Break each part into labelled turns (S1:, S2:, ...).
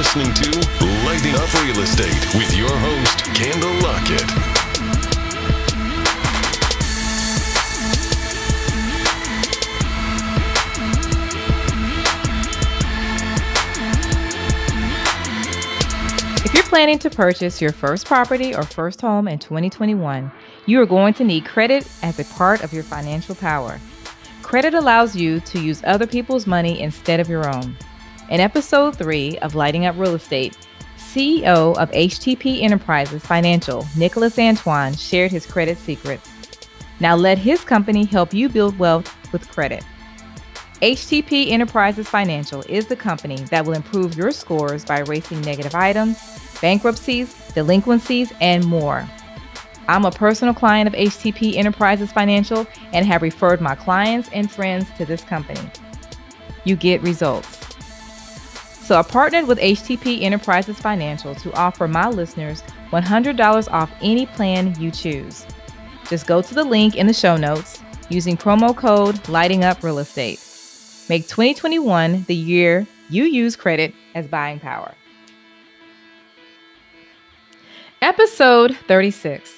S1: listening to Lighting Up Real Estate with your host, Kendall Lockett.
S2: If you're planning to purchase your first property or first home in 2021, you are going to need credit as a part of your financial power. Credit allows you to use other people's money instead of your own. In episode 3 of Lighting Up Real Estate, CEO of HTP Enterprises Financial, Nicholas Antoine, shared his credit secrets. Now let his company help you build wealth with credit. HTP Enterprises Financial is the company that will improve your scores by erasing negative items, bankruptcies, delinquencies, and more. I'm a personal client of HTP Enterprises Financial and have referred my clients and friends to this company. You get results. So I partnered with HTP Enterprises Financial to offer my listeners $100 off any plan you choose. Just go to the link in the show notes using promo code Lighting Up Real Estate. Make 2021 the year you use credit as buying power. Episode 36.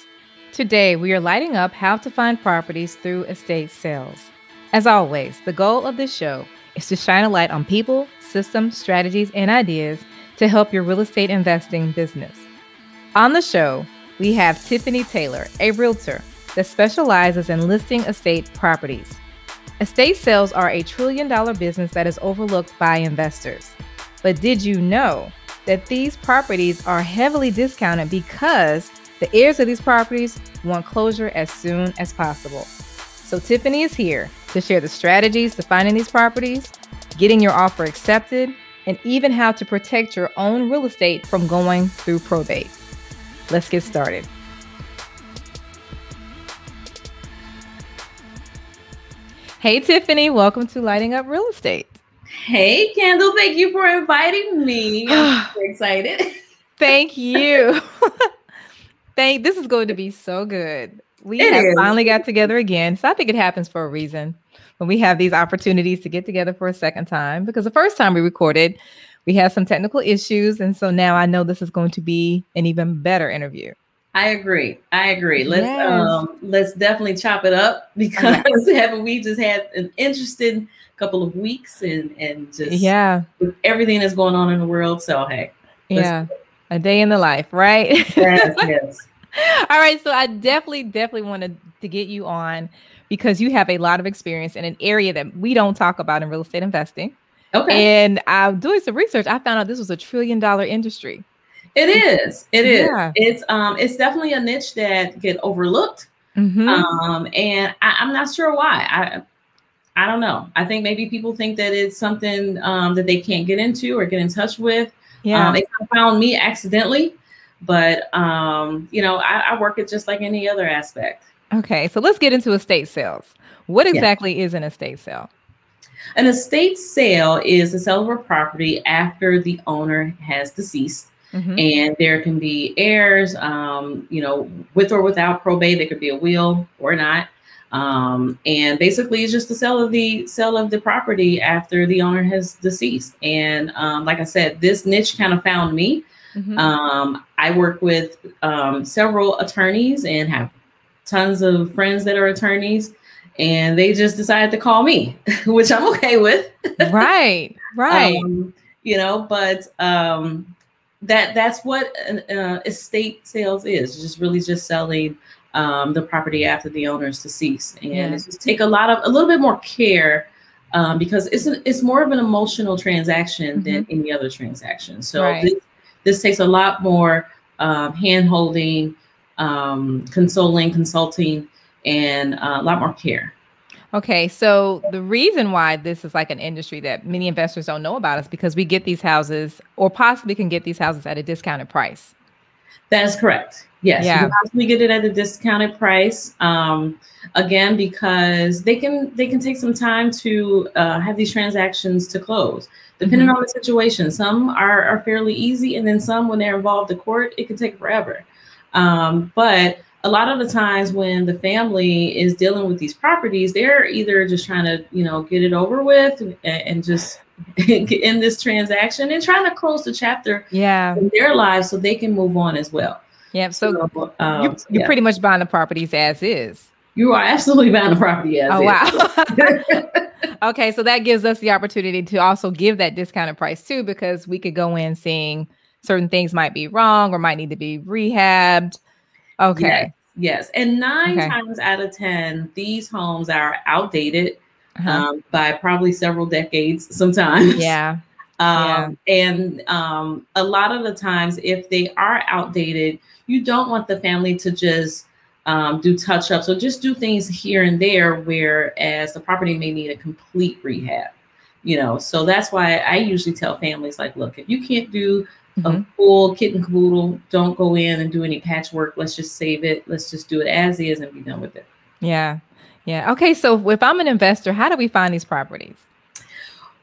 S2: Today, we are lighting up how to find properties through estate sales. As always, the goal of this show is to shine a light on people, systems, strategies, and ideas to help your real estate investing business. On the show, we have Tiffany Taylor, a realtor that specializes in listing estate properties. Estate sales are a $1 trillion business that is overlooked by investors. But did you know that these properties are heavily discounted because the heirs of these properties want closure as soon as possible? So Tiffany is here to share the strategies to finding these properties, getting your offer accepted, and even how to protect your own real estate from going through probate. Let's get started. Hey, Tiffany, welcome to Lighting Up Real Estate.
S3: Hey, Kendall, thank you for inviting me. I'm so excited.
S2: Thank you. This is going to be so good. We finally got together again. So I think it happens for a reason when we have these opportunities to get together for a second time, because the first time we recorded, we had some technical issues. And so now I know this is going to be an even better interview.
S3: I agree. Let's definitely chop it up, because we just had an interesting couple of weeks and just with everything that's going on in the world. So, hey.
S2: A day in the life, right?
S3: Yes.
S2: All right. So I definitely wanted to get you on because you have a lot of experience in an area that we don't talk about in real estate investing.
S3: Okay.
S2: And I'm doing some research. I found out this was a $1 trillion industry.
S3: It is. It's definitely a niche that get overlooked. Mm-hmm. And I'm not sure why. I don't know. I think maybe people think that it's something that they can't get into or get in touch with. Yeah. They found me accidentally, but I work it just like any other aspect.
S2: Okay, so let's get into estate sales. What exactly is an estate sale?
S3: An estate sale is the sale of a property after the owner has deceased. Mm-hmm. And there can be heirs, with or without probate. There could be a will or not. And basically it's just the sale of the property after the owner has deceased. And like I said, this niche kind of found me. Mm-hmm. I work with several attorneys and have tons of friends that are attorneys, and they just decided to call me, which I'm okay with.
S2: Right.
S3: That's what estate sales is. Just selling the property after the owner's deceased, and it's just take a little bit more care because it's more of an emotional transaction than any other transaction. So this takes a lot more hand holding, consulting, and a lot more care.
S2: Okay, so the reason why this is like an industry that many investors don't know about is because we get these houses, or possibly can get these houses at a discounted price.
S3: That is correct. Yes, you can possibly get it at a discounted price. Again, because they can take some time to have these transactions to close, depending on the situation. Some are fairly easy, and then some, when they're involved in court, it can take forever. But a lot of the times when the family is dealing with these properties, they're either just trying to, get it over with and just in this transaction and trying to close the chapter in their lives so they can move on as well.
S2: Yeah. So you're pretty much buying the properties as is.
S3: You are absolutely buying the property as is.
S2: Wow. Okay. So that gives us the opportunity to also give that discounted price too, because we could go in seeing certain things might be wrong or might need to be rehabbed. Okay.
S3: Yes. And 9 times out of 10, these homes are outdated by probably several decades sometimes.
S2: Yeah.
S3: And a lot of the times, if they are outdated, you don't want the family to just do touch-ups or just do things here and there, whereas the property may need a complete rehab. So that's why I usually tell families, like, look, if you can't do a full kit and caboodle, don't go in and do any patchwork. Let's just save it. Let's just do it as is and be done with it.
S2: Yeah. Okay. So if I'm an investor, how do we find these properties?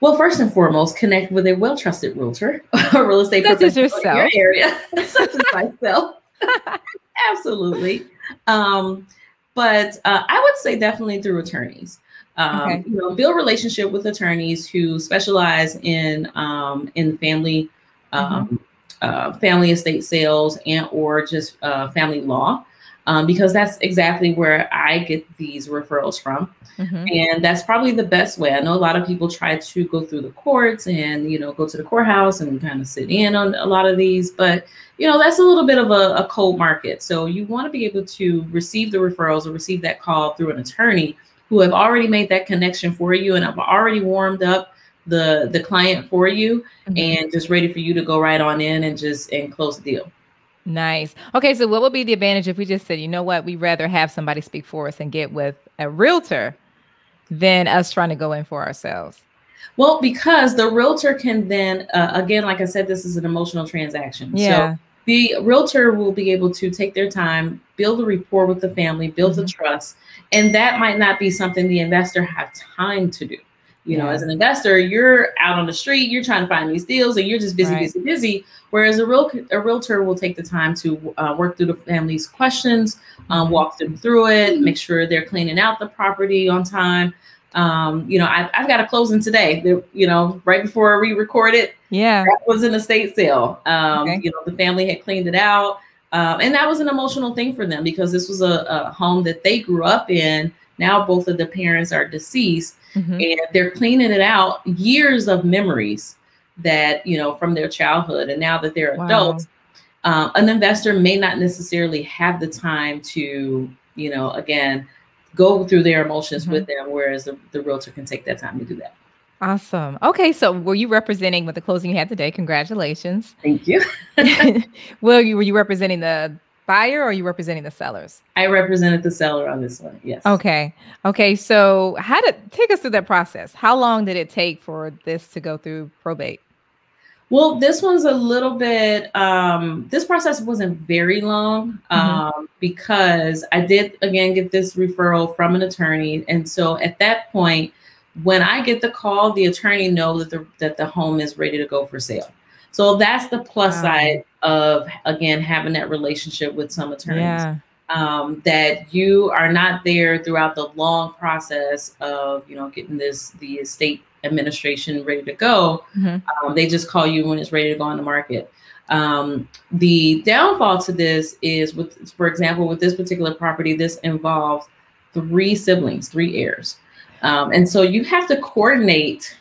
S3: Well, first and foremost, connect with a well-trusted realtor or real estate professional in your area, such as myself. Absolutely. But I would say definitely through attorneys. Build relationship with attorneys who specialize in family family estate sales and or just family law, because that's exactly where I get these referrals from. And that's probably the best way. I know a lot of people try to go through the courts and, go to the courthouse and kind of sit in on a lot of these, but that's a little bit of a cold market. So you want to be able to receive the referrals or receive that call through an attorney who have already made that connection for you and have already warmed up the client for you and just ready for you to go right on in and close the deal.
S2: Nice. Okay. So what would be the advantage if we just said, you know what, we'd rather have somebody speak for us and get with a realtor than us trying to go in for ourselves?
S3: Well, because the realtor can then, again, like I said, this is an emotional transaction.
S2: Yeah.
S3: So the realtor will be able to take their time, build a rapport with the family, build the trust. And that might not be something the investor have time to do. As an investor, you're out on the street, you're trying to find these deals and you're just busy. Whereas a realtor will take the time to work through the family's questions, walk them through it, make sure they're cleaning out the property on time. I've got a closing today, right before we recorded.
S2: Yeah.
S3: That was an estate sale. The family had cleaned it out. And that was an emotional thing for them because this was a home that they grew up in. Now both of the parents are deceased and they're cleaning it out, years of memories that, from their childhood. And now that they're adults, an investor may not necessarily have the time to, again, go through their emotions with them, whereas the realtor can take that time to do that.
S2: Awesome. Okay. So were you representing with the closing you had today? Congratulations.
S3: Thank you.
S2: Were you representing the buyer or are you representing the sellers?
S3: I represented the seller on this one. Yes.
S2: Okay. So take us through that process. How long did it take for this to go through probate?
S3: Well, this one's a little bit, this process wasn't very long because I did, again, get this referral from an attorney. And so at that point, when I get the call, the attorney knows that the home is ready to go for sale. So that's the plus side of, again, having that relationship with some attorneys, that you are not there throughout the long process of, getting the estate administration ready to go. They just call you when it's ready to go on the market. The downfall to this is for example, with this particular property, this involves 3 siblings, 3 heirs. And so you have to coordinate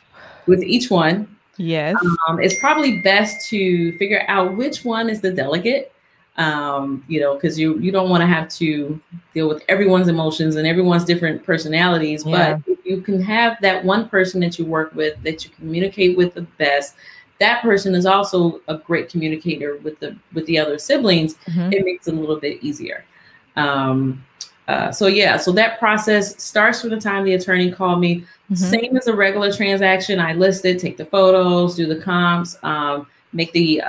S3: with each one.
S2: Yes.
S3: It's probably best to figure out which one is the delegate, because you don't want to have to deal with everyone's emotions and everyone's different personalities. But if you can have that one person that you work with, that you communicate with the best, that person is also a great communicator with the other siblings. It makes it a little bit easier. So that process starts from the time the attorney called me. Same as a regular transaction. I list it, take the photos, do the comps, make the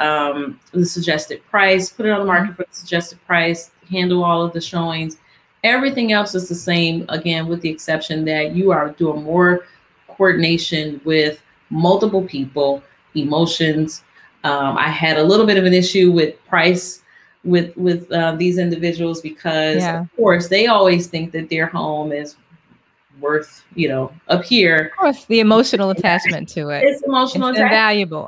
S3: suggested price, put it on the market for the suggested price, handle all of the showings. Everything else is the same, again, with the exception that you are doing more coordination with multiple people, emotions. I had a little bit of an issue with price with these individuals because, of course, they always think that their home is worth, up here.
S2: Of course, the emotional attachment to it.
S3: It's emotional
S2: It's
S3: attachment.
S2: invaluable.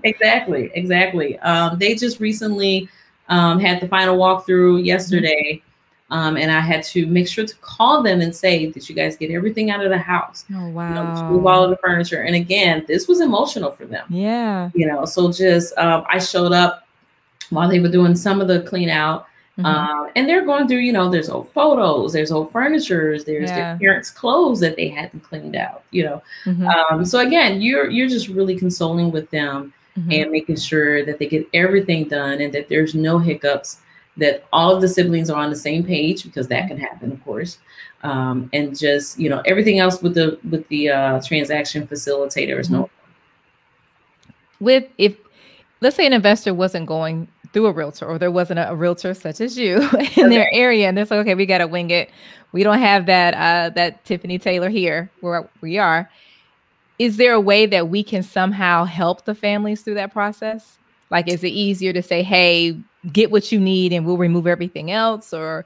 S3: Exactly. They just recently had the final walkthrough yesterday. And I had to make sure to call them and say, did you guys get everything out of the house?
S2: Oh,
S3: Did you move all of the furniture? And again, this was emotional for them.
S2: Yeah.
S3: So just I showed up while they were doing some of the clean out. And they're going through, there's old photos, there's old furniture, there's their parents' clothes that they hadn't cleaned out, So again, you're just really consoling with them and making sure that they get everything done and that there's no hiccups, that all of the siblings are on the same page, because that can happen, of course. And just, everything else with the transaction facilitator is no.
S2: If let's say an investor wasn't going through a realtor, or there wasn't a realtor such as you in their area, and they're like, okay, we got to wing it. We don't have that Tiffany Taylor here where we are. Is there a way that we can somehow help the families through that process? Like, is it easier to say, hey, get what you need and we'll remove everything else? Or,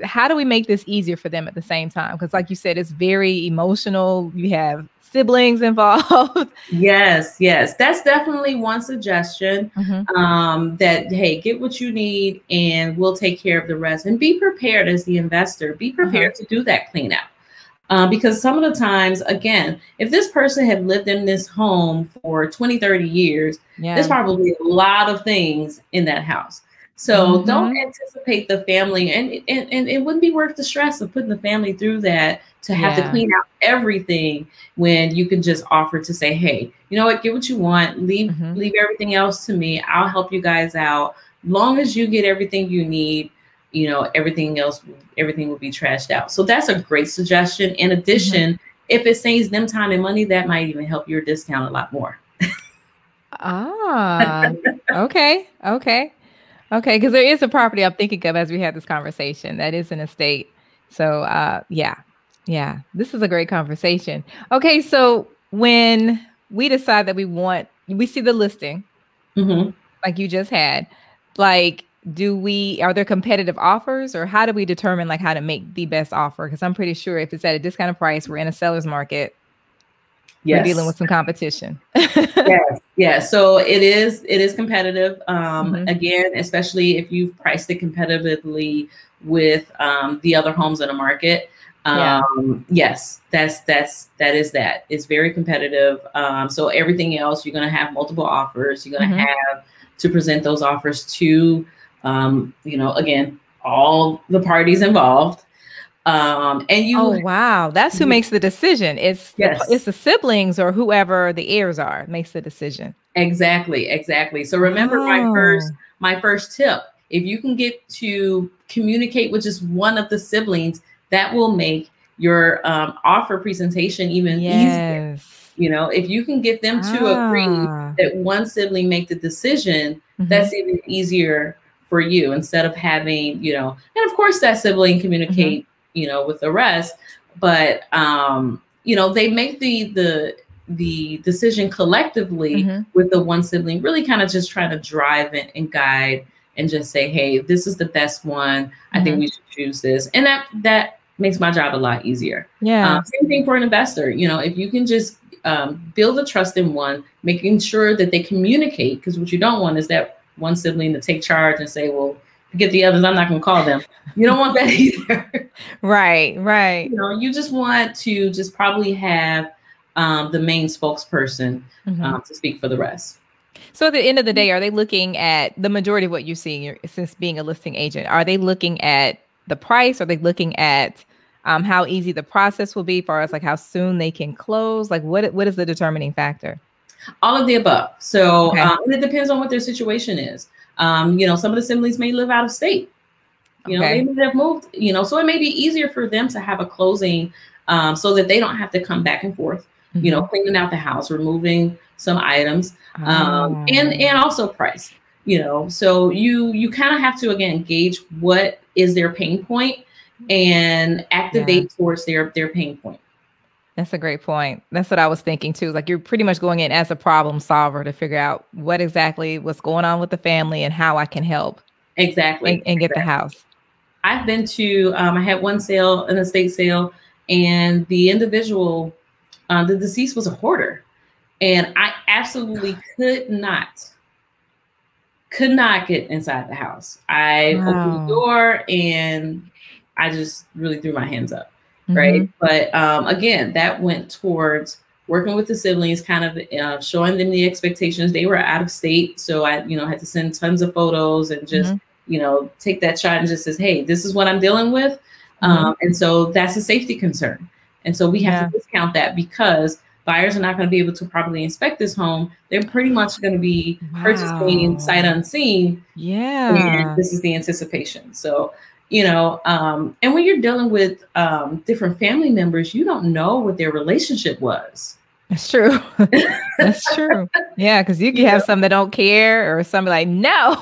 S2: how do we make this easier for them at the same time? Because like you said, it's very emotional. You have siblings involved.
S3: Yes. That's definitely one suggestion, that, hey, get what you need and we'll take care of the rest. And be prepared as the investor. Be prepared to do that clean out. Because some of the times, again, if this person had lived in this home for 20, 30 years, there's probably a lot of things in that house. So don't anticipate the family, and it wouldn't be worth the stress of putting the family through that to have to clean out everything, when you can just offer to say, hey, you know what, get what you want, leave everything else to me. I'll help you guys out. Long as you get everything you need, everything will be trashed out. So that's a great suggestion. In addition, if it saves them time and money, that might even help your discount a lot more.
S2: Okay. Because there is a property I'm thinking of as we had this conversation that is an estate. So this is a great conversation. Okay, so when we decide that we see the listing, like you just had, like, are there competitive offers, or how do we determine like how to make the best offer? Because I'm pretty sure if it's at a discounted price, we're in a seller's market. We're dealing with some competition.
S3: Yes. So it is competitive. Again, especially if you've priced it competitively with the other homes in the market. Yes, that is. It's very competitive. So everything else, you're going to have multiple offers. You're going to have to present those offers to, again, all the parties involved.
S2: That's who makes the decision. It's the siblings or whoever the heirs are makes the decision.
S3: Exactly. So remember my first tip, if you can get to communicate with just one of the siblings, that will make your offer presentation even easier. If you can get them to agree that one sibling make the decision, that's even easier for you, instead of having, and of course that sibling communicate, with the rest, but they make the decision collectively with the one sibling, really kind of just trying to drive it and guide and just say, hey, this is the best one. I think we should choose this. And that makes my job a lot easier. Same thing for an investor. If you can just build a trust in one, making sure that they communicate, because what you don't want is that one sibling to take charge and say, well, forget the others, I'm not going to call them. You don't want that either.
S2: Right.
S3: You just want to just probably have the main spokesperson to speak for the rest.
S2: So at the end of the day, are they looking at the majority of what you're seeing since being a listing agent? Are they looking at the price? Are they looking at how easy the process will be, as far as like how soon they can close? Like what is the determining factor?
S3: All of the above. So and it depends on what their situation is. Some of the siblings may live out of state. They may have moved, so it may be easier for them to have a closing so that they don't have to come back and forth, cleaning out the house, removing some items, and also price, so you kind of have to, again, gauge what is their pain point and activate towards their pain point.
S2: That's a great point. That's what I was thinking too. Like, you're pretty much going in as a problem solver to figure out what's going on with the family and how I can help.
S3: Exactly.
S2: And get the house.
S3: I've been to, I had one sale, an estate sale, and the individual, the deceased was a hoarder. And I absolutely could not get inside the house. I opened the door and I just really threw my hands up. Right. But again, that went towards working with the siblings, kind of showing them the expectations. They were out of state. So I, had to send tons of photos and just, take that shot and just says, hey, this is what I'm dealing with. And so that's a safety concern. And so we have to discount that because buyers are not going to be able to properly inspect this home. They're pretty much going to be purchasing sight unseen.
S2: Yeah.
S3: And this is the anticipation. So, and when you're dealing with different family members, you don't know what their relationship was.
S2: That's true. That's true. Yeah, because you can have some that don't care or some like, no.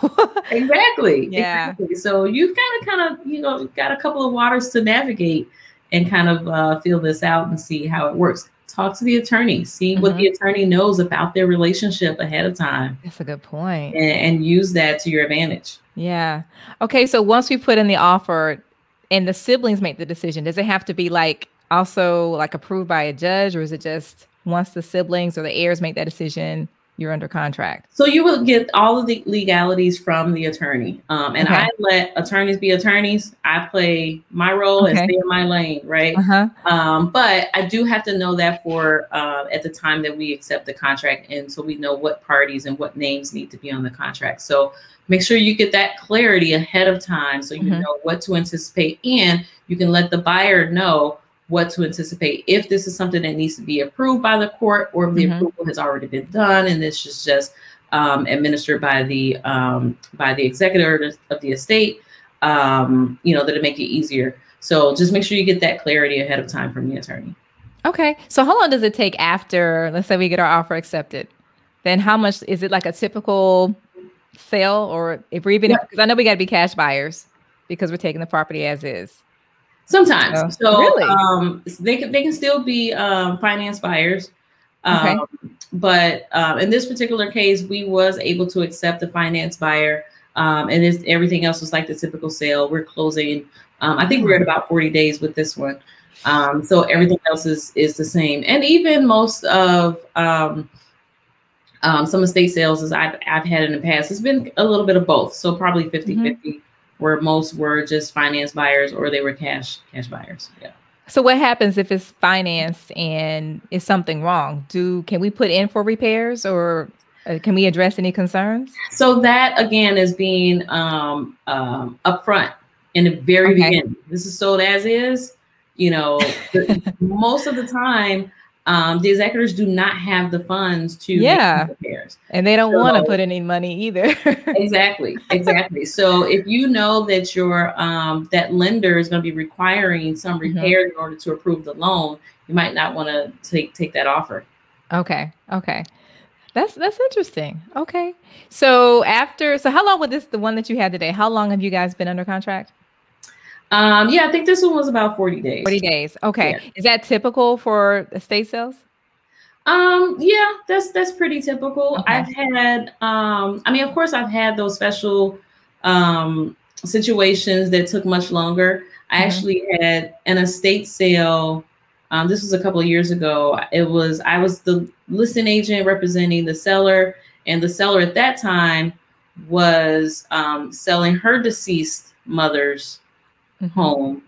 S3: Exactly.
S2: Yeah.
S3: Exactly. So you've kind of, got a couple of waters to navigate and kind of feel this out and see how it works. Talk to the attorney, see what the attorney knows about their relationship ahead of time.
S2: That's a good point.
S3: And use that to your advantage.
S2: Yeah. Okay. So once we put in the offer and the siblings make the decision, does it have to be also approved by a judge, or is it just once the siblings or the heirs make that decision, you're under contract?
S3: So you will get all of the legalities from the attorney. And I let attorneys be attorneys. I play my role and stay in my lane, right? But I do have to know that for at the time that we accept the contract. And so we know what parties and what names need to be on the contract. So make sure you get that clarity ahead of time so you know what to anticipate, and you can let the buyer know what to anticipate if this is something that needs to be approved by the court, or if the approval has already been done and this is just administered by the executor of the estate, that'll make it easier. So just make sure you get that clarity ahead of time from the attorney.
S2: Okay. So how long does it take after, let's say we get our offer accepted? Then how much is it, like a typical sale, or if we're even, because I know we got to be cash buyers because we're taking the property as is.
S3: Sometimes. So
S2: really?
S3: They can still be finance buyers. But in this particular case, we was able to accept the finance buyer. And everything else was like the typical sale. We're closing. I think we're at about 40 days with this one. So everything else is the same. And even most of some estate sales, as I've had in the past, it's been a little bit of both. So probably 50-50. Where most were just finance buyers or they were cash buyers. Yeah.
S2: So what happens if it's financed and is something wrong? Can we put in for repairs, or can we address any concerns?
S3: So that again is being upfront in the very beginning. This is sold as is. Most of the time, the executors do not have the funds to make repairs.
S2: And they don't want to put any money either.
S3: Exactly. So if you know that your that lender is going to be requiring some repair in order to approve the loan, you might not want to take that offer.
S2: Okay. That's interesting. Okay. So how long was the one that you had today? How long have you guys been under contract?
S3: I think this one was about 40 days.
S2: 40 days. Okay. Yeah. Is that typical for estate sales?
S3: Yeah, that's pretty typical. Okay. I've had, of course I've had those special, situations that took much longer. I actually had an estate sale. This was a couple of years ago. I was the listing agent representing the seller, and the seller at that time was, selling her deceased mother's home.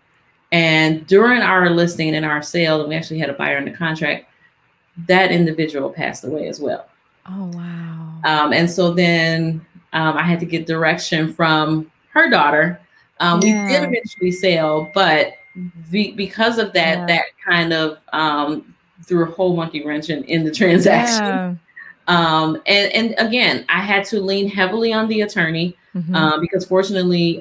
S3: And during our listing and our sale, and we actually had a buyer under contract, that individual passed away as well.
S2: Oh, wow.
S3: And so then I had to get direction from her daughter. We did eventually sell, but because of that, that kind of threw a whole monkey wrench in the transaction. And again, I had to lean heavily on the attorney because fortunately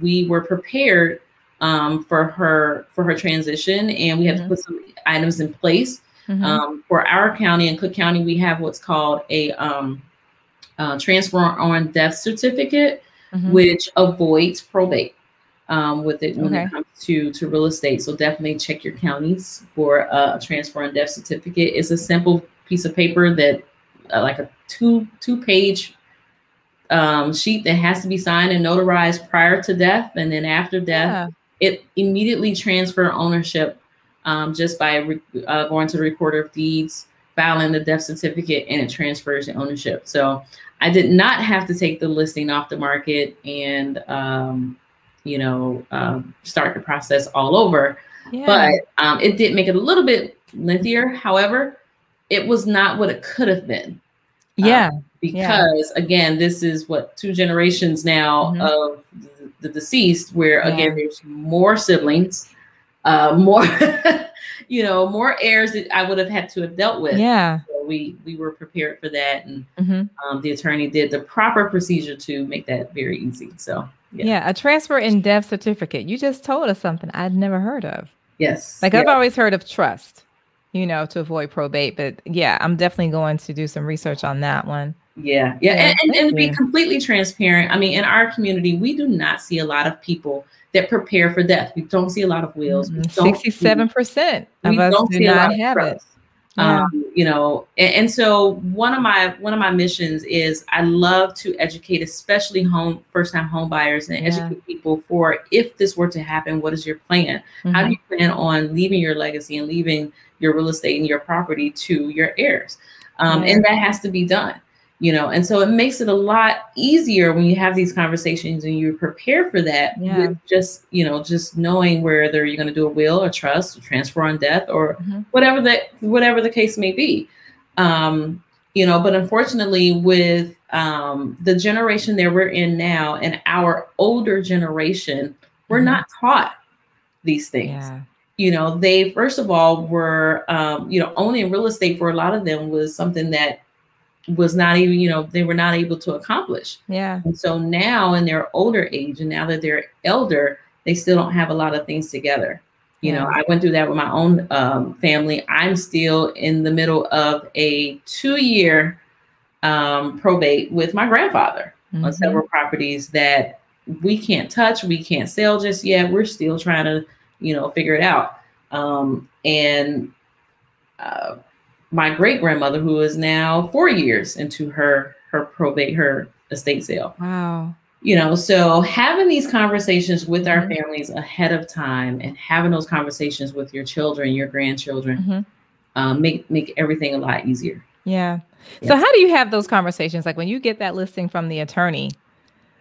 S3: we were prepared for her transition, and we had to put some items in place. For our county, in Cook County, we have what's called a transfer on death certificate, which avoids probate with it when it comes to real estate. So definitely check your counties for a transfer on death certificate. It's a simple piece of paper that like a two-page sheet that has to be signed and notarized prior to death, and then after death, it immediately transfer ownership just by going to the recorder of deeds, filing the death certificate, and it transfers the ownership. So I did not have to take the listing off the market and, start the process all over. Yeah. But it did make it a little bit lengthier. However, it was not what it could have been.
S2: Yeah.
S3: Because again, this is what 2 generations now of the deceased, where again, there's more siblings, more, more heirs that I would have had to have dealt with.
S2: Yeah.
S3: So we were prepared for that. And the attorney did the proper procedure to make that very easy. So
S2: yeah, a transfer in death certificate. You just told us something I'd never heard of.
S3: Yes.
S2: Like I've always heard of trust, to avoid probate. But yeah, I'm definitely going to do some research on that one.
S3: Yeah. And to be completely transparent, I mean, in our community, we do not see a lot of people that prepare for death. We don't see a lot of wills.
S2: 67% of us do not have it. Yeah.
S3: And so one of my missions is I love to educate, especially first-time home buyers, and educate people for, if this were to happen, what is your plan? How do you plan on leaving your legacy and leaving your real estate and your property to your heirs? And that has to be done. And so it makes it a lot easier when you have these conversations and you prepare for that with just knowing whether you're going to do a will, a trust, a transfer on death, or whatever the case may be. But unfortunately with the generation that we're in now and our older generation, we're not taught these things. Yeah. They, first of all, were, owning real estate for a lot of them was something that was not even, they were not able to accomplish. Yeah. And so now in their older age, and now that they're elder, they still don't have a lot of things together. I went through that with my own family. I'm still in the middle of a 2-year probate with my grandfather on several properties that we can't touch, we can't sell just yet. We're still trying to, figure it out. My great grandmother, who is now 4 years into her probate, her estate sale. Wow. So having these conversations with our families ahead of time and having those conversations with your children, your grandchildren, make everything a lot easier.
S2: Yeah. So how do you have those conversations? Like when you get that listing from the attorney,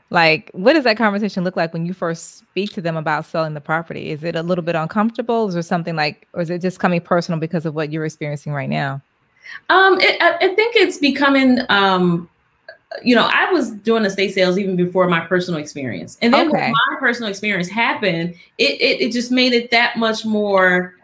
S2: like what does that conversation look like when you first speak to them about selling the property? Is it a little bit uncomfortable? Is there something or is it just coming personal because of what you're experiencing right now?
S3: I think it's becoming, I was doing estate sales even before my personal experience. And then when my personal experience happened, it just made it that much more,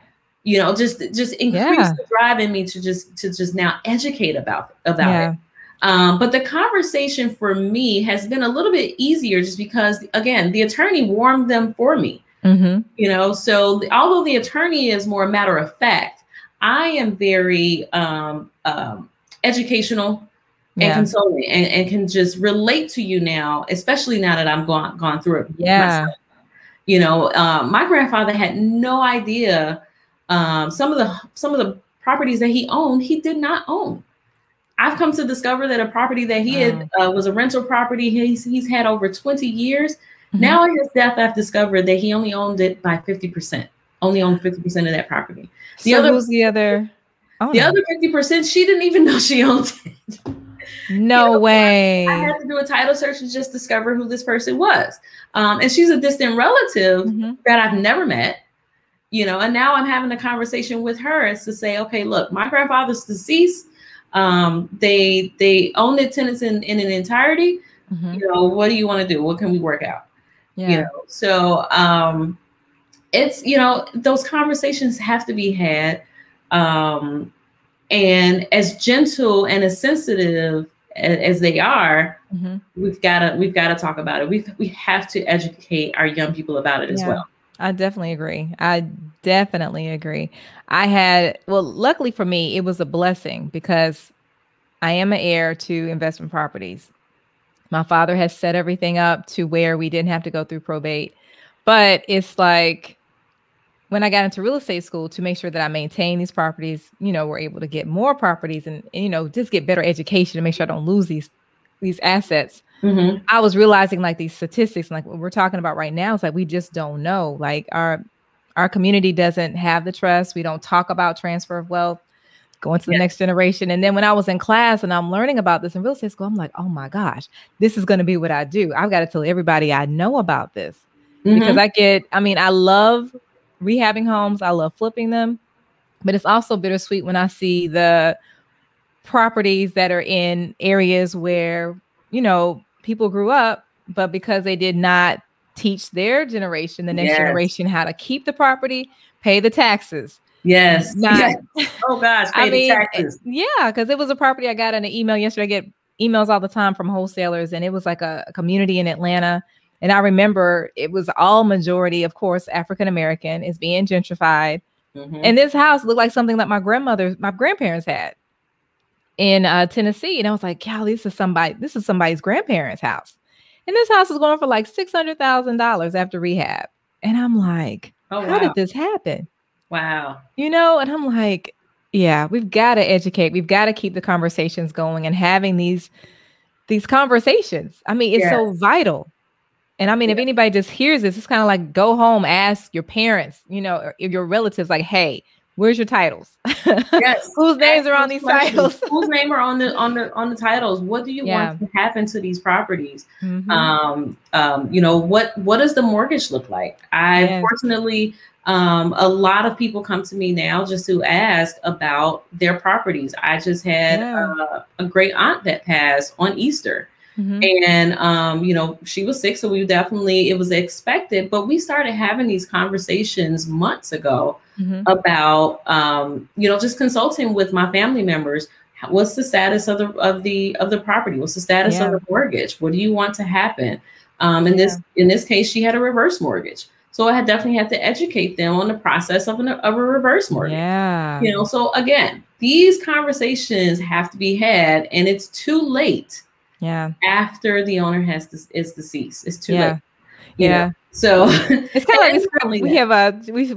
S3: just increased the drive in me to just now educate about it. But the conversation for me has been a little bit easier just because, again, the attorney warmed them for me. So although the attorney is more matter of fact, I am very educational and consoling and can just relate to you now, especially now that I'm gone through it. Yeah. Myself. My grandfather had no idea some of the properties that he owned, he did not own. I've come to discover that a property that he had was a rental property he's had over 20 years. Now in his death, I've discovered that he only owned it by 50%. Only owned 50% of that property.
S2: Who's the other?
S3: The other 50%, she didn't even know she owned it.
S2: No way.
S3: I had to do a title search to just discover who this person was. And she's a distant relative that I've never met. And now I'm having a conversation with her as to say, okay, look, my grandfather's deceased. They own the tenants in an entirety. What do you want to do? What can we work out? So it's, those conversations have to be had. And as gentle and as sensitive as they are, we've got to talk about it. We have to educate our young people about it as well.
S2: I definitely agree. Luckily for me, it was a blessing because I am an heir to investment properties. My father has set everything up to where we didn't have to go through probate, but it's like when I got into real estate school to make sure that I maintain these properties, we're able to get more properties and just get better education to make sure I don't lose these assets. I was realizing like these statistics, like what we're talking about right now, is like we just don't know. Like our Our community doesn't have the trust. We don't talk about transfer of wealth, going to the next generation. And then when I was in class and I'm learning about this in real estate school, I'm like, oh my gosh, this is going to be what I do. I've got to tell everybody I know about this because I love rehabbing homes. I love flipping them, but it's also bittersweet when I see the properties that are in areas where, people grew up, but because they did not teach their generation, the next generation, how to keep the property, pay the taxes.
S3: Yes. Oh gosh, pay the taxes.
S2: Yeah, because it was a property I got in an email yesterday. I get emails all the time from wholesalers, and it was like a community in Atlanta. And I remember it was all majority, of course, African American. Is being gentrified. And this house looked like something that my grandparents had in Tennessee. And I was like, "Cal, this is somebody's grandparents' house." And this house is going for like $600,000 after rehab. And I'm like, how did this happen?
S3: Wow.
S2: And I'm like, yeah, we've got to educate. We've got to keep the conversations going and having these conversations. I mean, it's so vital. And I mean, if anybody just hears this, it's kind of like go home, ask your parents, or your relatives, like, hey, where's your titles?
S3: Yes.
S2: Whose names are on these titles?
S3: Whose name are on the titles? What do you want to happen to these properties? What does the mortgage look like? Fortunately, a lot of people come to me now just to ask about their properties. I just had a great aunt that passed on Easter. And, she was sick. So it was expected, but we started having these conversations months ago about, just consulting with my family members. What's the status of the property? What's the status of the mortgage? What do you want to happen? In this case, she had a reverse mortgage. So I definitely had to educate them on the process of a reverse mortgage. Yeah. So again, these conversations have to be had, and it's too late. After the owner is deceased, it's too late. So
S2: it's kind of like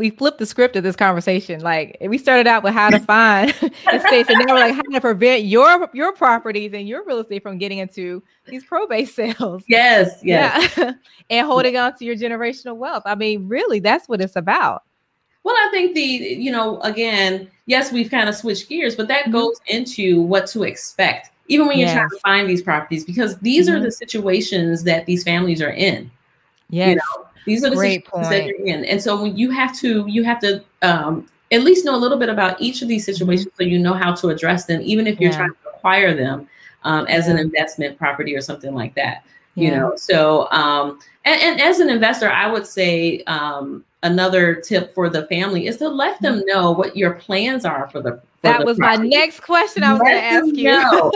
S2: we flipped the script of this conversation. Like we started out with how to find estates, and now we're like how to prevent your properties and your real estate from getting into these probate sales.
S3: Yes.
S2: And holding on to your generational wealth. I mean, really, that's what it's about.
S3: Well, I think again, yes, we've kind of switched gears, but that goes into what to expect. Even when you're trying to find these properties, because these are the situations that these families are in. These are the situations that you're in. And so when you have to at least know a little bit about each of these situations so you know how to address them, even if you're trying to acquire them as an investment property or something like that. So and as an investor, I would say another tip for the family is to let them know what your plans are for the
S2: That was my next question I was going to ask you.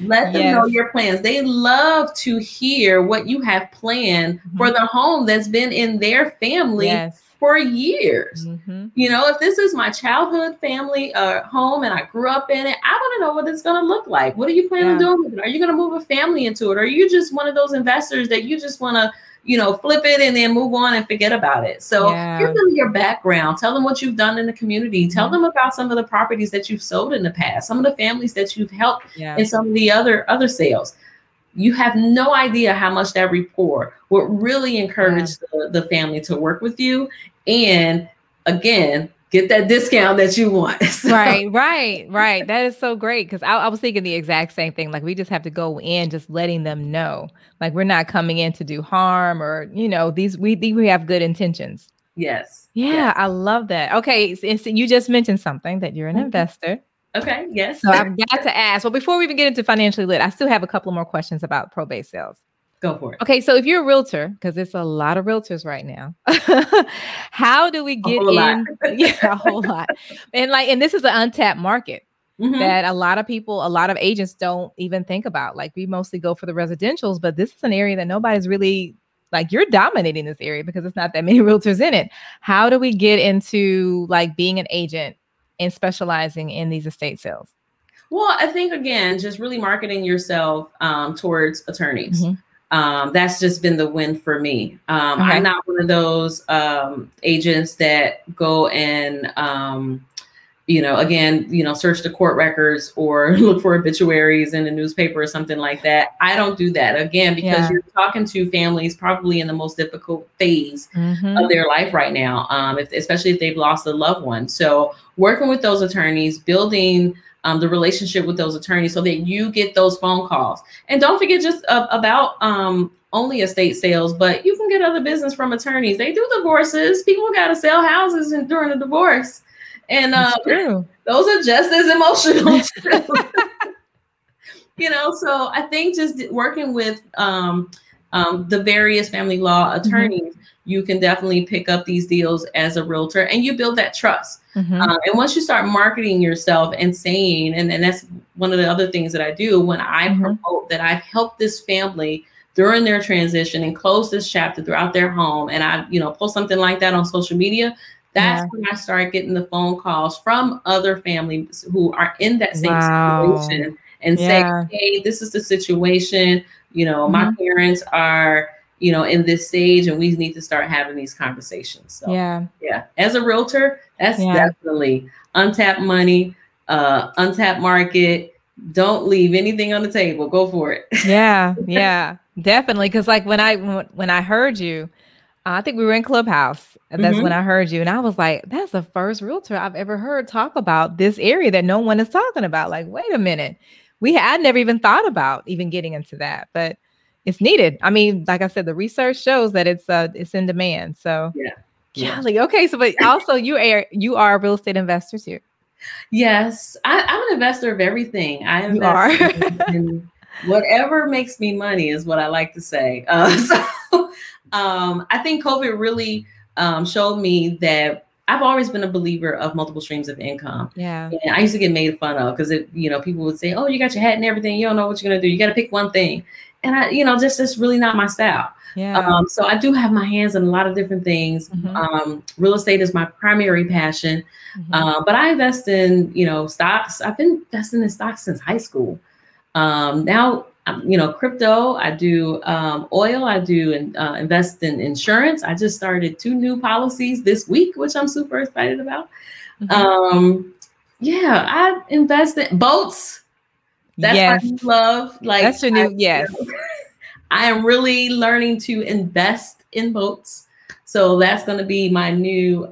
S3: Let them know your plans. They love to hear what you have planned for the home that's been in their family for years. If this is my childhood family home and I grew up in it, I want to know what it's going to look like. What are you planning on doing with it? Are you going to move a family into it? Or are you just one of those investors that you just want to flip it and then move on and forget about it? So give them your background. Tell them what you've done in the community. Tell them about some of the properties that you've sold in the past, some of the families that you've helped in some of the other sales. You have no idea how much that rapport would really encourage the family to work with you. And again, get that discount that you want. So.
S2: Right. That is so great. Because I was thinking the exact same thing. Like we just have to go in, just letting them know, like we're not coming in to do harm or, we have good intentions.
S3: Yes.
S2: Yeah. I love that. Okay. So you just mentioned something that you're an investor.
S3: Okay. Yes.
S2: So I've got to ask, well, before we even get into financially lit, I still have a couple more questions about probate sales.
S3: Go for it.
S2: Okay, so if you're a realtor, because it's a lot of realtors right now, how do we get in? A whole lot. And this is an untapped market that a lot of agents don't even think about. Like we mostly go for the residentials, but this is an area that nobody's really you're dominating this area because it's not that many realtors in it. How do we get into being an agent and specializing in these estate sales?
S3: Well, I think again, just really marketing yourself towards attorneys. That's just been the win for me. I'm not one of those agents that go and again, search the court records or look for obituaries in the newspaper or something like that. I don't do that, again, because you're talking to families probably in the most difficult phase of their life right now, especially if they've lost a loved one. So working with those attorneys, building the relationship with those attorneys so that you get those phone calls. And don't forget just about only estate sales, but you can get other business from attorneys. They do divorces. People got to sell houses during a divorce. And those are just as emotional too. So I think just working with the various family law attorneys, you can definitely pick up these deals as a realtor, and you build that trust. And once you start marketing yourself and saying, and that's one of the other things that I do when I promote that I've helped this family during their transition and close this chapter throughout their home, and I, post something like that on social media, that's when I start getting the phone calls from other families who are in that same situation and say, hey, this is the situation, my parents are, in this stage, and we need to start having these conversations. So as a realtor, that's definitely untapped money, untapped market. Don't leave anything on the table. Go for it.
S2: Yeah, definitely. Cause like when I heard you, I think we were in Clubhouse. That's when I heard you. And I was like, that's the first realtor I've ever heard talk about this area that no one is talking about. Like, wait a minute. I never even thought about even getting into that, but it's needed. I mean, like I said, the research shows that it's in demand. So golly, okay. So, but also you are a real estate investor too.
S3: Yes. I'm an investor of everything. I invest in whatever makes me money is what I like to say. I think COVID really showed me that I've always been a believer of multiple streams of income.
S2: Yeah.
S3: And I used to get made fun of because people would say, oh, you got your hat and everything. You don't know what you're going to do. You got to pick one thing. And I, that's really not my style.
S2: Yeah.
S3: So I do have my hands in a lot of different things. Real estate is my primary passion. But I invest in, stocks. I've been investing in stocks since high school. Now, crypto, I do oil, I do invest in insurance. I just started 2 new policies this week, which I'm super excited about. I invest in boats. That's my new love. Like
S2: that's your new,
S3: I am really learning to invest in boats. So that's going to be my new,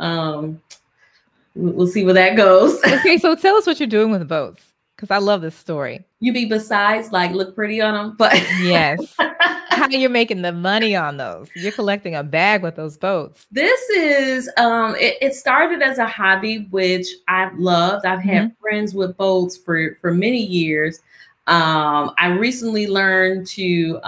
S3: we'll see where that goes.
S2: Okay, so tell us what you're doing with boats, because I love this story.
S3: You be besides like look pretty on them, but
S2: yes. How you're making the money on those? You're collecting a bag with those boats.
S3: This is it started as a hobby, which I've loved. I've had friends with boats for many years. I recently learned to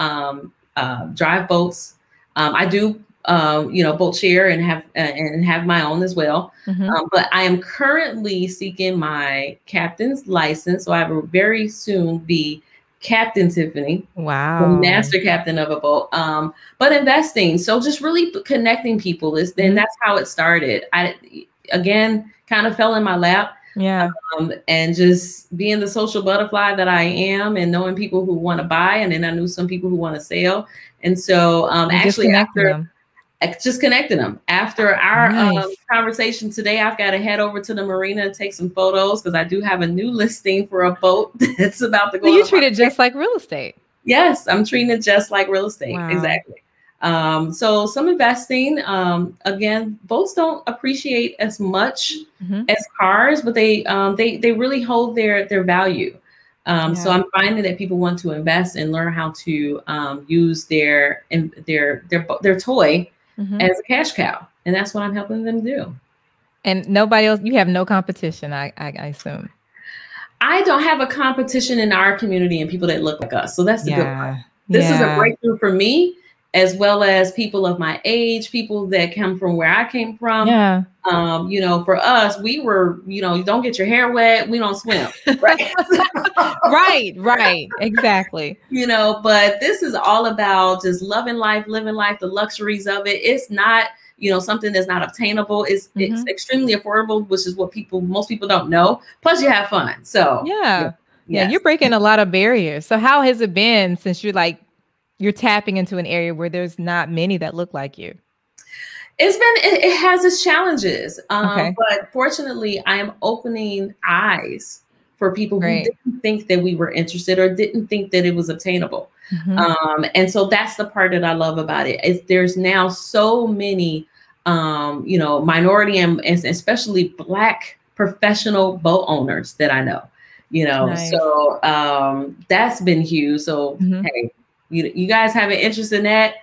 S3: drive boats. I do boat share and have my own as well. But I am currently seeking my captain's license, so I will very soon be Captain Tiffany.
S2: Wow.
S3: The master captain of a boat. But investing, so just really connecting people then that's how it started. I again kind of fell in my lap.
S2: Yeah.
S3: And just being the social butterfly that I am, and knowing people who want to buy, and then I knew some people who want to sell, and so actually after just connecting them after our conversation today, I've got to head over to the marina and take some photos because I do have a new listing for a boat that's about to go.
S2: So you treat it just like real estate.
S3: Yes, I'm treating it just like real estate. Wow. Exactly. So some investing, again, boats don't appreciate as much as cars, but they really hold their value. So I'm finding that people want to invest and learn how to use their toy as a cash cow, and that's what I'm helping them do.
S2: And nobody else, you have no competition, I assume.
S3: I don't have a competition in our community and people that look like us. So that's the good part. This is a breakthrough for me, as well as people of my age, people that come from where I came from.
S2: Yeah.
S3: For us, we were, you don't get your hair wet. We don't swim. Right.
S2: right. Exactly.
S3: But this is all about just loving life, living life, the luxuries of it. It's not, something that's not obtainable. It's extremely affordable, which is what most people don't know. Plus you have fun. So
S2: yeah, you're breaking a lot of barriers. So how has it been since you're tapping into an area where there's not many that look like you?
S3: It has its challenges.
S2: Okay.
S3: But fortunately I am opening eyes for people who
S2: Great.
S3: didn't think that we were interested or didn't think that it was obtainable.
S2: Mm-hmm.
S3: And so that's the part that I love about it. Is there's now so many, minority and especially Black professional boat owners that I know,
S2: Nice.
S3: so that's been huge. So,
S2: Mm-hmm.
S3: hey, you guys have an interest in that,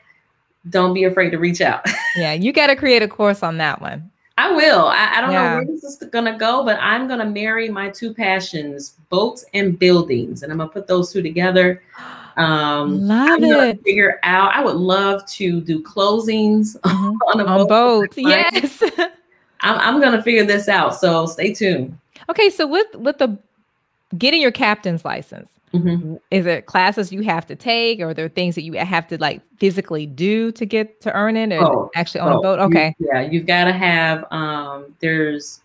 S3: don't be afraid to reach out.
S2: Yeah, you got to create a course on that one.
S3: I will. I don't know
S2: Yeah.
S3: where this is going to go, but I'm going to marry my two passions, boats and buildings. And I'm going to put those two together.
S2: Love
S3: I'm going
S2: it.
S3: to figure out, I would love to do closings on a
S2: On
S3: boat.
S2: boats. Yes.
S3: I'm going to figure this out. So stay tuned.
S2: Okay. So with the getting your captain's license, is it classes you have to take, or are there things that you have to like physically do to get to earn it, or actually on a boat? Okay.
S3: You've got to have, there's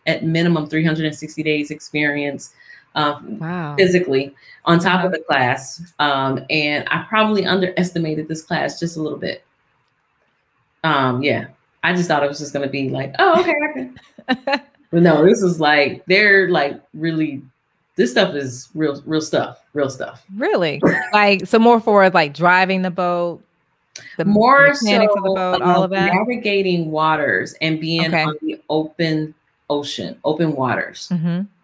S3: at minimum 360 days experience
S2: Wow.
S3: physically on top of the class. And I probably underestimated this class just a little bit. I just thought it was just going to be like, oh, okay, I can. But no, this is like, they're like really, this stuff is real stuff.
S2: Really? Like, so more for like driving the boat, the
S3: more
S2: mechanics
S3: so
S2: of the boat, all of that?
S3: Navigating waters and being on the open ocean, open waters.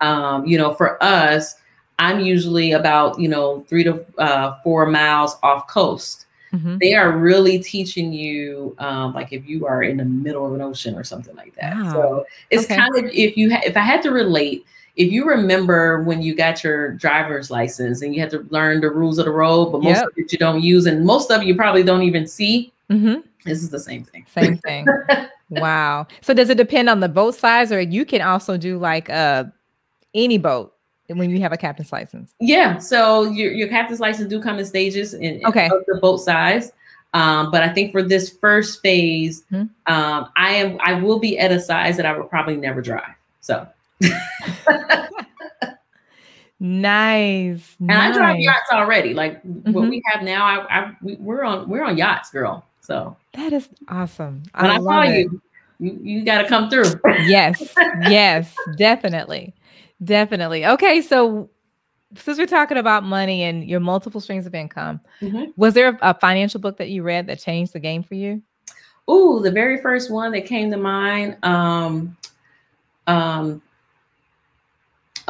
S3: For us, I'm usually about, 3 to 4 miles off coast. They are really teaching you, like if you are in the middle of an ocean or something like that. Wow. So it's kind of, if I had to relate, if you remember when you got your driver's license and you had to learn the rules of the road, but most of it you don't use, and most of it you probably don't even see. This is the same thing.
S2: Same thing. Wow. So does it depend on the boat size, or you can also do like any boat when you have a captain's license? Yeah.
S3: So your captain's license do come in stages of the boat size. But I think for this first phase, I will be at a size that I would probably never drive. So.
S2: Nice.
S3: And I drive yachts already. Like what we have now, we're on yachts, girl. So
S2: that is awesome.
S3: When I call you got to come through.
S2: Yes, definitely. Okay, so since we're talking about money and your multiple streams of income, was there a financial book that you read that changed the game for you?
S3: Ooh, the very first one that came to mind.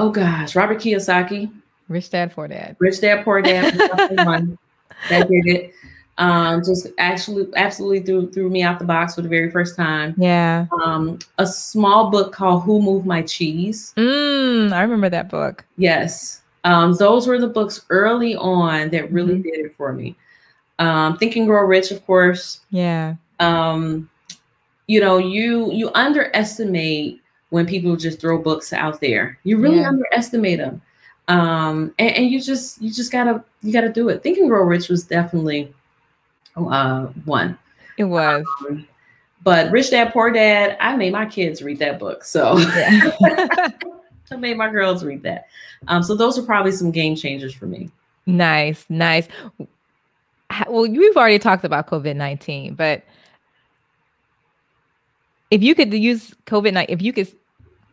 S3: Oh gosh, Robert Kiyosaki.
S2: Rich Dad, Poor Dad.
S3: Rich Dad, Poor Dad. One that did it. Just absolutely threw me out the box for the very first time.
S2: Yeah.
S3: A small book called Who Moved My Cheese?
S2: I remember that book.
S3: Yes. Those were the books early on that really did it for me. Think and Grow Rich, of course.
S2: Yeah.
S3: You underestimate when people just throw books out there. You really underestimate them. And you gotta do it. Think and Grow Rich was definitely one.
S2: It was.
S3: But Rich Dad, Poor Dad, I made my kids read that book. So I made my girls read that. So those are probably some game changers for me.
S2: Nice. Well, we've already talked about COVID-19, but if you could use COVID-19, if you could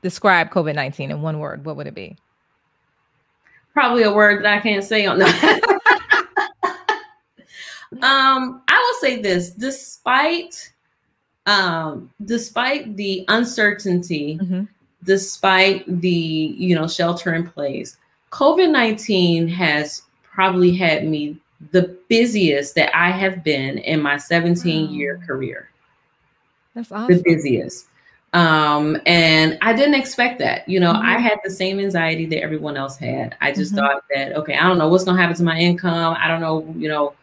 S2: describe COVID-19 in one word, what would it be?
S3: Probably a word that I can't say on that. I will say this: despite the uncertainty, despite the shelter in place, COVID-19 has probably had me the busiest that I have been in my 17-year career.
S2: That's awesome.
S3: The busiest. And I didn't expect that. I had the same anxiety that everyone else had. I just thought that, okay, I don't know what's going to happen to my income. I don't know,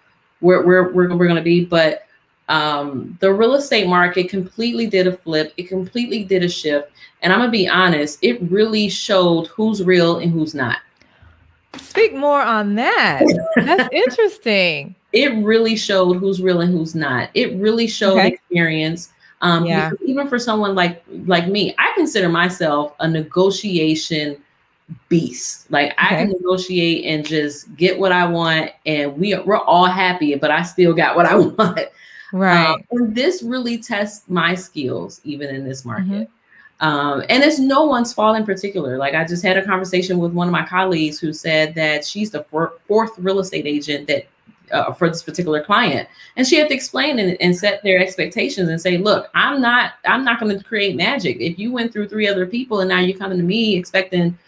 S3: where we're going to be. But the real estate market completely did a flip. It completely did a shift. And I'm going to be honest, it really showed who's real and who's not.
S2: Speak more on that. That's interesting.
S3: It really showed who's real and who's not. It really showed experience. Because even for someone like me, I consider myself a negotiation beast. Like I can negotiate and just get what I want, and we're all happy, but I still got what I want.
S2: Right.
S3: And this really tests my skills, even in this market. And it's no one's fault in particular. Like I just had a conversation with one of my colleagues who said that she's the fourth real estate agent that for this particular client, and she had to explain and set their expectations and say, look, I'm not going to create magic. If you went through 3 other people and now you're coming to me expecting,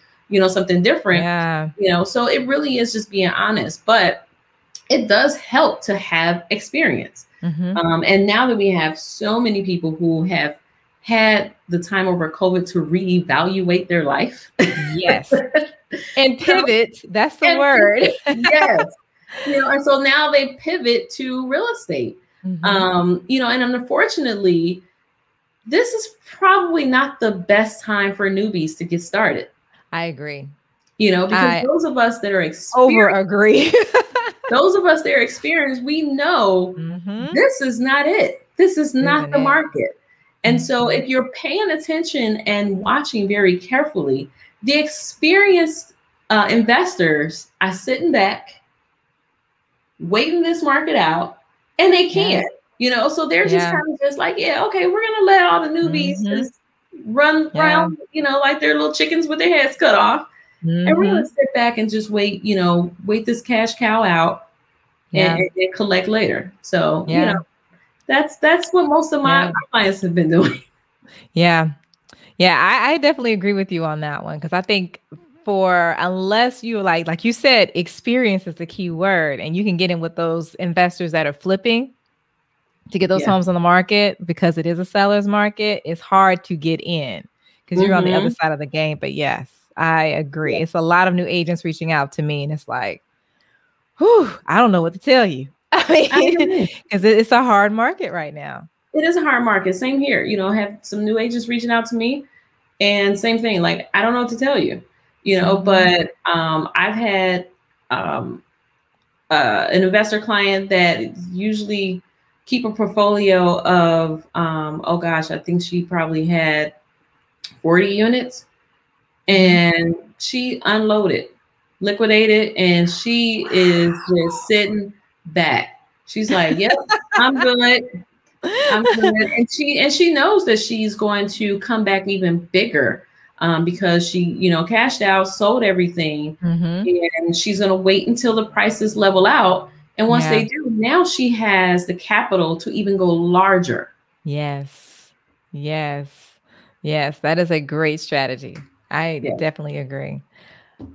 S3: something different, so it really is just being honest. But it does help to have experience. And now that we have so many people who have had the time over COVID to reevaluate their life.
S2: Yes. And pivot, that's the word.
S3: Yes. And so now they pivot to real estate. And unfortunately, this is probably not the best time for newbies to get started.
S2: I agree.
S3: Because those of us that are experienced,
S2: agree.
S3: those of us that are experienced, we know this is not it. This is not the market. And so if you're paying attention and watching very carefully, the experienced investors are sitting back, waiting this market out, and they can't, so they're just kind of just like, okay, we're going to let all the newbies just run around, like they're little chickens with their heads cut off. And we're going to sit back and just wait this cash cow out and collect later. So, that's what most of my clients have been doing.
S2: Yeah. I definitely agree with you on that one. Cause I think unless you like you said, experience is the key word, and you can get in with those investors that are flipping to get those homes on the market, because it is a seller's market. It's hard to get in because you're on the other side of the game. But yes, I agree. It's a lot of new agents reaching out to me, and it's like, whew, I don't know what to tell you. I mean, because it's a hard market right now.
S3: It is a hard market. Same here. I have some new agents reaching out to me, and same thing. Like, I don't know what to tell you, but I've had an investor client that usually keep a portfolio of, I think she probably had 40 units, and she unloaded, liquidated, and she is just sitting back. She's like, yep, I'm good. And she knows that she's going to come back even bigger because she, cashed out, sold everything, and she's going to wait until the prices level out. And once they do, now she has the capital to even go larger.
S2: Yes. That is a great strategy. I definitely agree.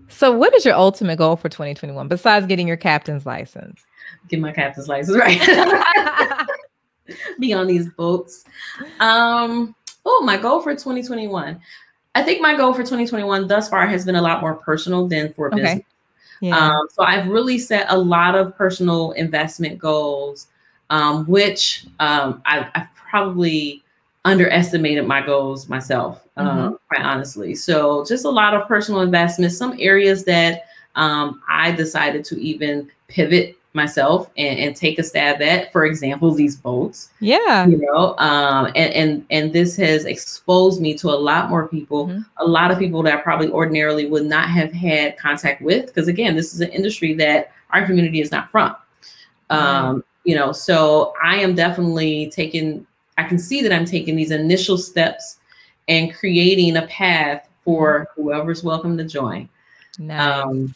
S2: So what is your ultimate goal for 2021 besides getting your captain's license?
S3: Get my captain's license, right? Be on these boats. My goal for 2021. I think my goal for 2021 thus far has been a lot more personal than for business. So I've really set a lot of personal investment goals, which I've probably underestimated my goals myself, quite honestly. So just a lot of personal investments, some areas that I decided to even pivot myself and take a stab at, for example, these boats. And this has exposed me to a lot more people, a lot of people that I probably ordinarily would not have had contact with, because again, this is an industry that our community is not from. So I am definitely I can see that I'm taking these initial steps and creating a path for whoever's welcome to join.
S2: Nice.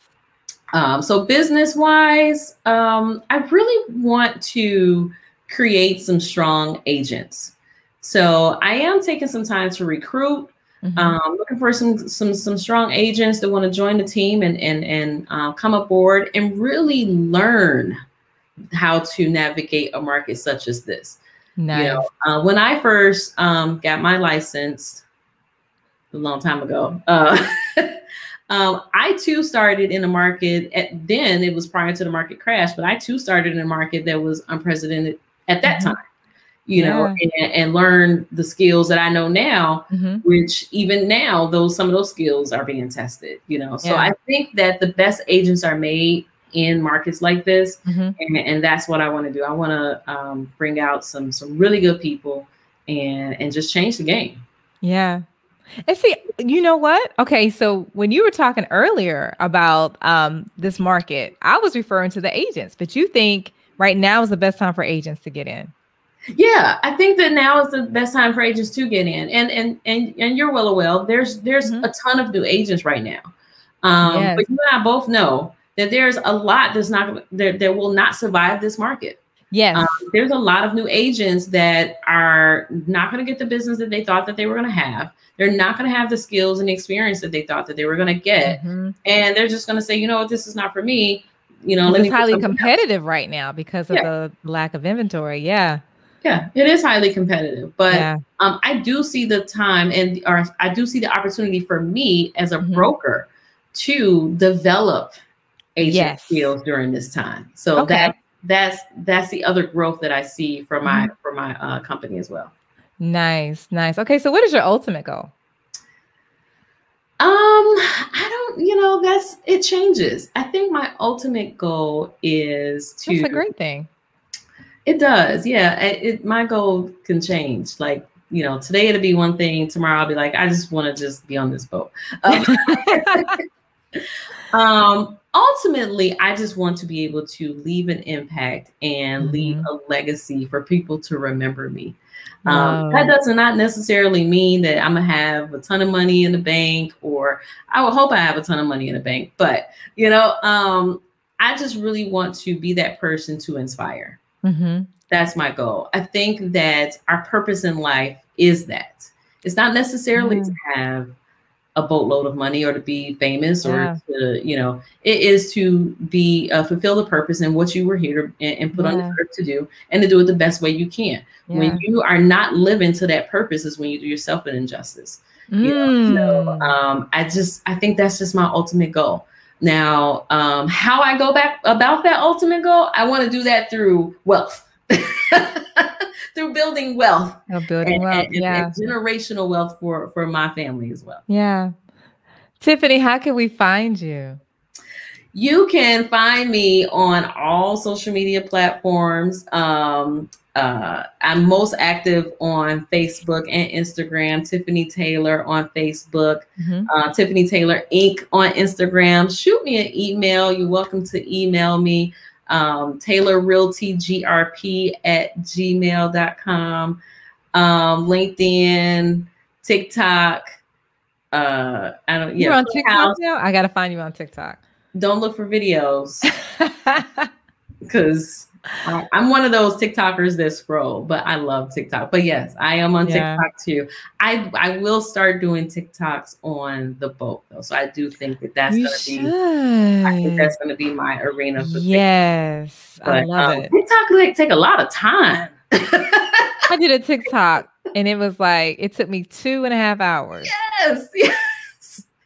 S3: So business wise, I really want to create some strong agents. So I am taking some time to recruit, looking for some strong agents that want to join the team and come aboard and really learn how to navigate a market such as this.
S2: Nice.
S3: When I first got my license a long time ago, I too started in a market then it was prior to the market crash, but I too started in a market that was unprecedented at that time, and learned the skills that I know now, which even now, some of those skills are being tested, So I think that the best agents are made in markets like this. And that's what I want to do. I want to bring out some really good people and just change the game.
S2: Yeah. And see, you know what? Okay, so when you were talking earlier about this market, I was referring to the agents, but you think right now is the best time for agents to get in?
S3: Yeah, I think that now is the best time for agents to get in, and you're well aware. There's
S2: Mhm.
S3: a ton of new agents right now,
S2: Yes.
S3: but you and I both know that there's a lot that's not that will not survive this market.
S2: Yes.
S3: There's a lot of new agents that are not going to get the business that they thought that they were going to have. They're not going to have the skills and the experience that they thought that they were going to get,
S2: Mhm.
S3: and they're just going to say, you know what, this is not for me. You know,
S2: Because
S3: let
S2: it's
S3: me get
S2: highly
S3: something else.
S2: competitive right now because of
S3: Yeah.
S2: the lack of inventory. Yeah.
S3: Yeah, it is highly competitive, but
S2: Yeah.
S3: I do see the time or I do see the opportunity for me as a
S2: Mhm.
S3: broker to develop agent
S2: Yes.
S3: skills during this time. So
S2: Okay.
S3: that's the other growth that I see for my
S2: Mhm.
S3: company as well.
S2: Nice. Nice. Okay. So what is your ultimate goal?
S3: I don't, it changes. I think my ultimate goal is
S2: That's
S3: to,
S2: a great thing.
S3: it does. Yeah. My goal can change. Like, today it'll be one thing. Tomorrow I'll be like, I just want to just be on this boat. Ultimately, I just want to be able to leave an impact and leave
S2: Mhm.
S3: a legacy for people to remember me. That
S2: Wow.
S3: does not necessarily mean that I'm gonna have a ton of money in the bank, or I would hope I have a ton of money in the bank. But I just really want to be that person to inspire.
S2: Mhm.
S3: That's my goal. I think that our purpose in life is that. It's not necessarily
S2: Yeah.
S3: to have a boatload of money or to be famous or
S2: Yeah.
S3: it is to be fulfill the purpose and what you were here to, and put on this
S2: Yeah.
S3: earth to do, and to do it the best way you can. When
S2: Yeah.
S3: you are not living to that purpose is when you do yourself an injustice.
S2: Mm.
S3: I think that's just my ultimate goal. Now, how I go back about that ultimate goal, I want to do that through wealth. Through building wealth
S2: Building wealth.
S3: and
S2: Yeah.
S3: generational wealth for my family as well.
S2: Yeah. Tiffany, how can we find you?
S3: You can find me on all social media platforms. I'm most active on Facebook and Instagram. Tiffany Taylor on Facebook.
S2: Mhm.
S3: Tiffany Taylor Inc. on Instagram. Shoot me an email. You're welcome to email me. TaylorRealtyGRP@gmail.com. LinkedIn, TikTok. I don't.
S2: You're
S3: Yeah,
S2: on TikTok
S3: Clubhouse.
S2: now? I gotta find you on TikTok.
S3: Don't look for videos because I'm one of those TikTokers that scroll, but I love TikTok. But yes, I am on
S2: Yeah.
S3: TikTok too. I will start doing TikToks on the boat though, so I do think that that's
S2: You
S3: going to be. I think
S2: should.
S3: that's going to be my arena for TikTok.
S2: Yes. I
S3: But
S2: love it.
S3: TikTok take a lot of time.
S2: I did a TikTok and it was like, it took me 2.5 hours
S3: Yes.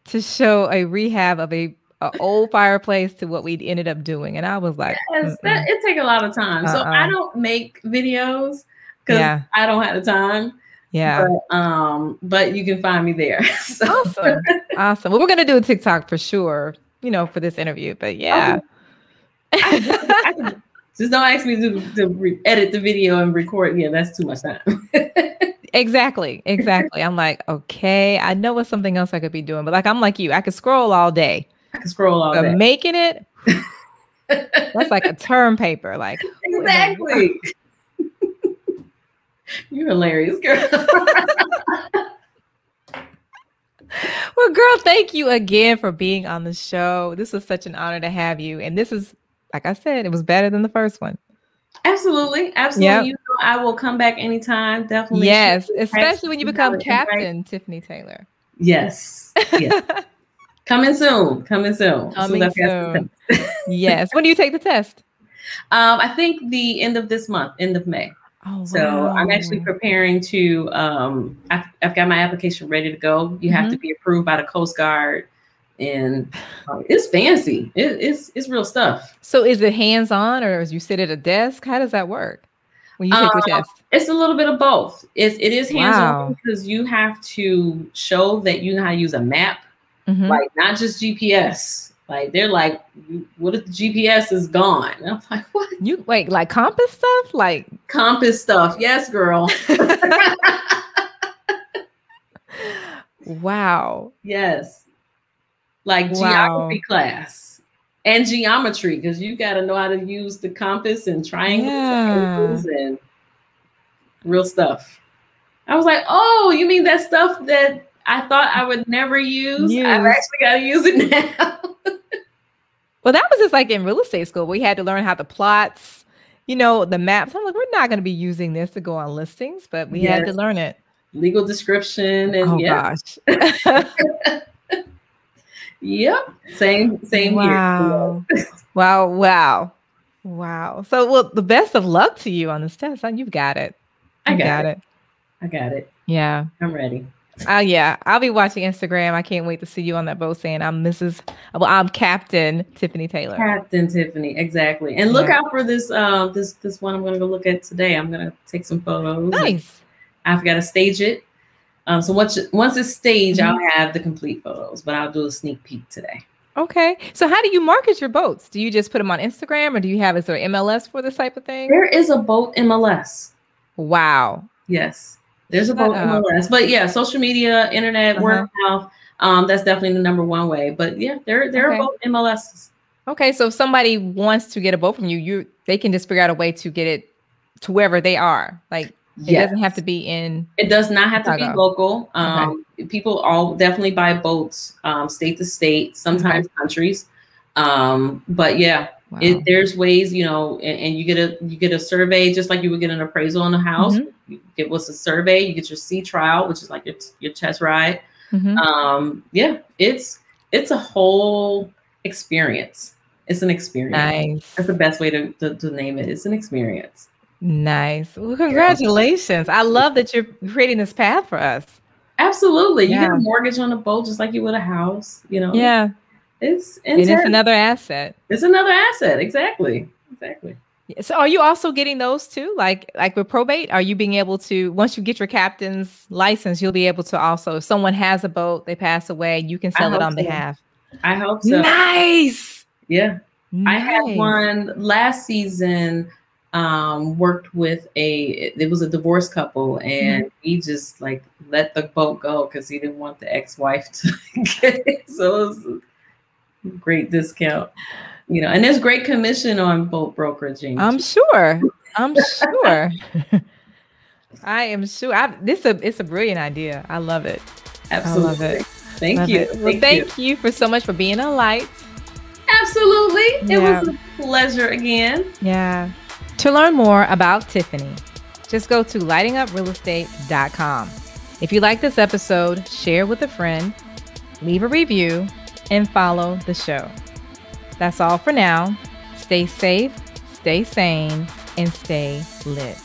S2: to show a rehab of a old fireplace to what we ended up doing. And I was like,
S3: Yes, it take a lot of time. So I don't make videos because
S2: Yeah.
S3: I don't have the time.
S2: Yeah.
S3: But you can find me there. So.
S2: Awesome. Awesome. Well, we're gonna do a TikTok for sure, for this interview. But yeah.
S3: Okay. I can, just don't ask me to edit the video and record. Yeah, that's too much time.
S2: Exactly. Exactly. I'm like, okay, I know it's something else I could be doing, but I'm like you, I could scroll all day.
S3: I can scroll all
S2: But
S3: day.
S2: making it, that's like a term paper. Like
S3: exactly. You're hilarious, girl.
S2: Well, girl, thank you again for being on the show. This was such an honor to have you. And this is, like I said, it was better than the first one.
S3: Absolutely.
S2: Yep.
S3: You know, I will come back anytime. Definitely.
S2: Yes, especially when you become captain, Tiffany Taylor.
S3: Yes. Yes. Coming soon.
S2: Coming soon. Yes. When do you take the test?
S3: I think the end of this month, end of May.
S2: Oh, wow.
S3: So I'm actually preparing to, I've got my application ready to go. You have to be approved by the Coast Guard, and it's fancy. It's real stuff.
S2: So is it hands-on, or as you sit at a desk? How does that work when you take your test?
S3: It's a little bit of both. It is hands-on
S2: Wow.
S3: because you have to show that you know how to use a map, like not just GPS. Like they're like, what if the GPS is gone? And I'm like, what?
S2: You wait, like compass stuff? Like
S3: compass stuff. Yes, girl.
S2: Wow.
S3: Yes. Like geography class and geometry, because you got to know how to use the compass and triangles and angles and real stuff. I was like, oh, you mean that stuff that I thought I would never use? I've actually got to use it now.
S2: Well, that was just like in real estate school. We had to learn how the plots, the maps. I'm like, we're not going to be using this to go on listings, but we had to learn it.
S3: Legal description and
S2: gosh.
S3: Yep. Same
S2: wow. Here. Wow. So, well, the best of luck to you on this test. You've got it.
S3: I got it.
S2: Yeah.
S3: I'm ready.
S2: Yeah. I'll be watching Instagram. I can't wait to see you on that boat saying I'm Captain Tiffany Taylor.
S3: Captain Tiffany. Exactly. And look out for this one I'm going to go look at today. I'm going to take some photos.
S2: Nice.
S3: I've got to stage it. So once it's staged, I'll have the complete photos, but I'll do a sneak peek today.
S2: Okay. So how do you market your boats? Do you just put them on Instagram, or is there MLS for this type of thing?
S3: There is a boat MLS.
S2: Wow.
S3: Yes. There's a boat MLS. But yeah, social media, internet, word of mouth. That's definitely the number one way. But yeah, there are boat MLSs.
S2: Okay. So if somebody wants to get a boat from you, they can just figure out a way to get it to wherever they are. Like, it doesn't have to be in.
S3: It does not have to be local. People all definitely buy boats, state to state, sometimes countries. But yeah, there's ways, and you get a survey, just like you would get an appraisal on a house. You get what's a survey. You get your sea trial, which is like your test ride. Yeah, it's a whole experience. It's an experience.
S2: Nice.
S3: That's the best way to name it. It's an experience.
S2: Nice. Well, congratulations. I love that you're creating this path for us.
S3: Absolutely. You get a mortgage on a boat just like you would a house,
S2: Yeah.
S3: It's
S2: another asset.
S3: It's another asset. Exactly.
S2: So are you also getting those too? Like with probate, are you being able to, once you get your captain's license, you'll be able to also, if someone has a boat, they pass away, you can sell it on behalf.
S3: I hope so.
S2: Nice.
S3: Yeah. Nice. I had one last season. Worked with it was a divorced couple, and he just like let the boat go because he didn't want the ex-wife to get it. So it was a great discount, and there's great commission on boat brokeraging.
S2: I'm sure. I am sure. It's a brilliant idea. I love it.
S3: Absolutely.
S2: I love it.
S3: Thank you.
S2: Well, thank you for so much for being a light.
S3: Absolutely. It was a pleasure again.
S2: Yeah. To learn more about Tiffany, just go to lightinguprealestate.com. If you like this episode, share with a friend, leave a review, and follow the show. That's all for now. Stay safe, stay sane, and stay lit.